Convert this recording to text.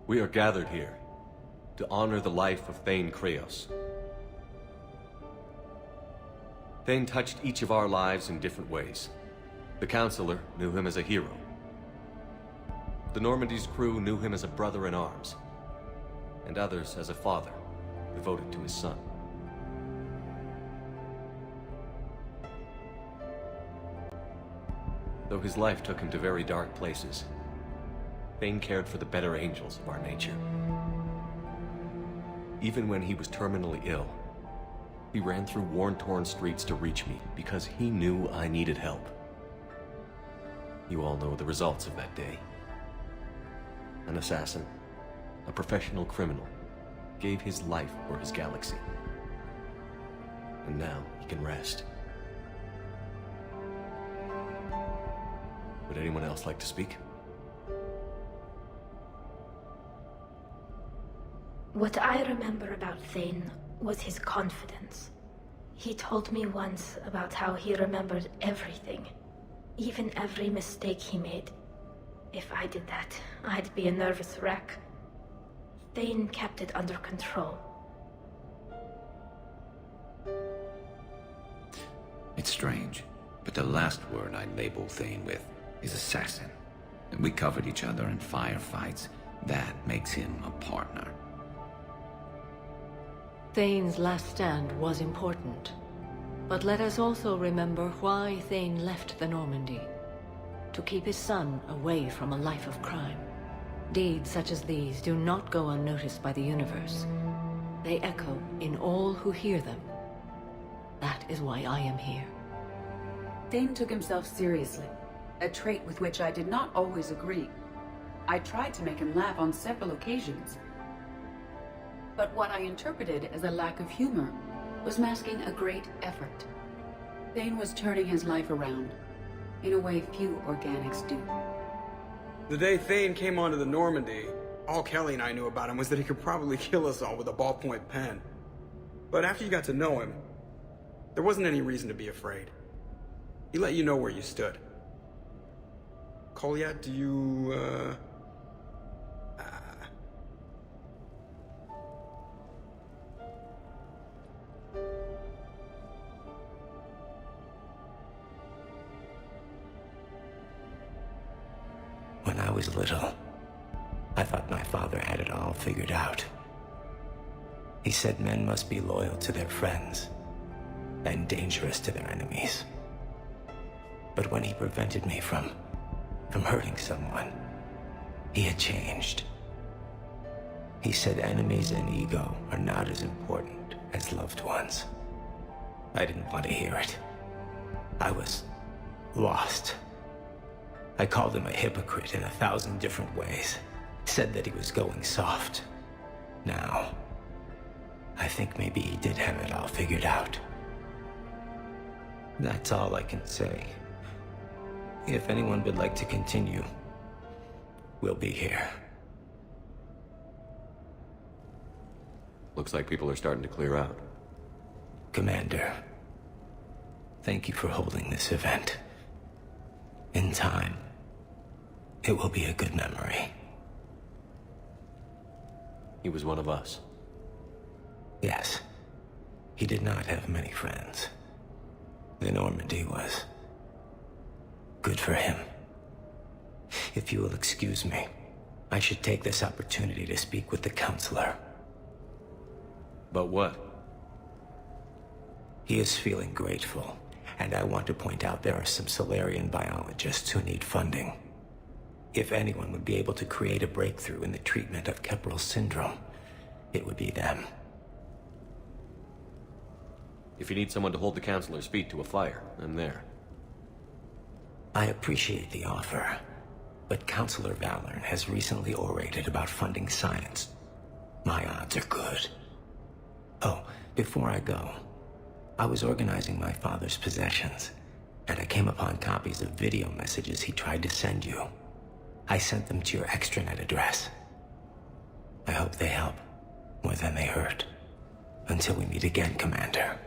We are gathered here to honor the life of Thane Kreos. Thane touched each of our lives in different ways. The Counselor knew him as a hero. The Normandy's crew knew him as a brother in arms, and others as a father devoted to his son. Though his life took him to very dark places, Thane cared for the better angels of our nature. Even when he was terminally ill, he ran through worn-torn streets to reach me because he knew I needed help. You all know the results of that day. An assassin, a professional criminal, gave his life for his galaxy. And now he can rest. Would anyone else like to speak? What I remember about Thane was his confidence. He told me once about how he remembered everything, even every mistake he made. If I did that, I'd be a nervous wreck. Thane kept it under control. It's strange, but the last word I label Thane with is assassin. We covered each other in firefights. That makes him a partner. Thane's last stand was important. But let us also remember why Thane left the Normandy. To keep his son away from a life of crime. Deeds such as these do not go unnoticed by the universe. They echo in all who hear them. That is why I am here. Thane took himself seriously, a trait with which I did not always agree. I tried to make him laugh on several occasions. But what I interpreted as a lack of humor was masking a great effort. Thane was turning his life around, in a way few organics do. The day Thane came onto the Normandy, all Kelly and I knew about him was that he could probably kill us all with a ballpoint pen. But after you got to know him, there wasn't any reason to be afraid. He let you know where you stood. Kolyat, do you, When I was little, I thought my father had it all figured out. He said men must be loyal to their friends and dangerous to their enemies. But when he prevented me from hurting someone, he had changed. He said enemies and ego are not as important as loved ones. I didn't want to hear it. I was lost. I called him a hypocrite in 1,000 different ways. Said that he was going soft. Now, I think maybe he did have it all figured out. That's all I can say. If anyone would like to continue, we'll be here. Looks like people are starting to clear out. Commander, thank you for holding this event. In time, it will be a good memory. He was one of us. Yes. He did not have many friends. The Normandy was good for him. If you will excuse me, I should take this opportunity to speak with the Counselor. But what? He is feeling grateful, and I want to point out there are some Solarian biologists who need funding. If anyone would be able to create a breakthrough in the treatment of Kepral syndrome, it would be them. If you need someone to hold the Counselor's feet to a fire, I'm there. I appreciate the offer, but Counselor Valorn has recently orated about funding science. My odds are good. Oh, before I go, I was organizing my father's possessions, and I came upon copies of video messages he tried to send you. I sent them to your extranet address. I hope they help more than they hurt. Until we meet again, Commander.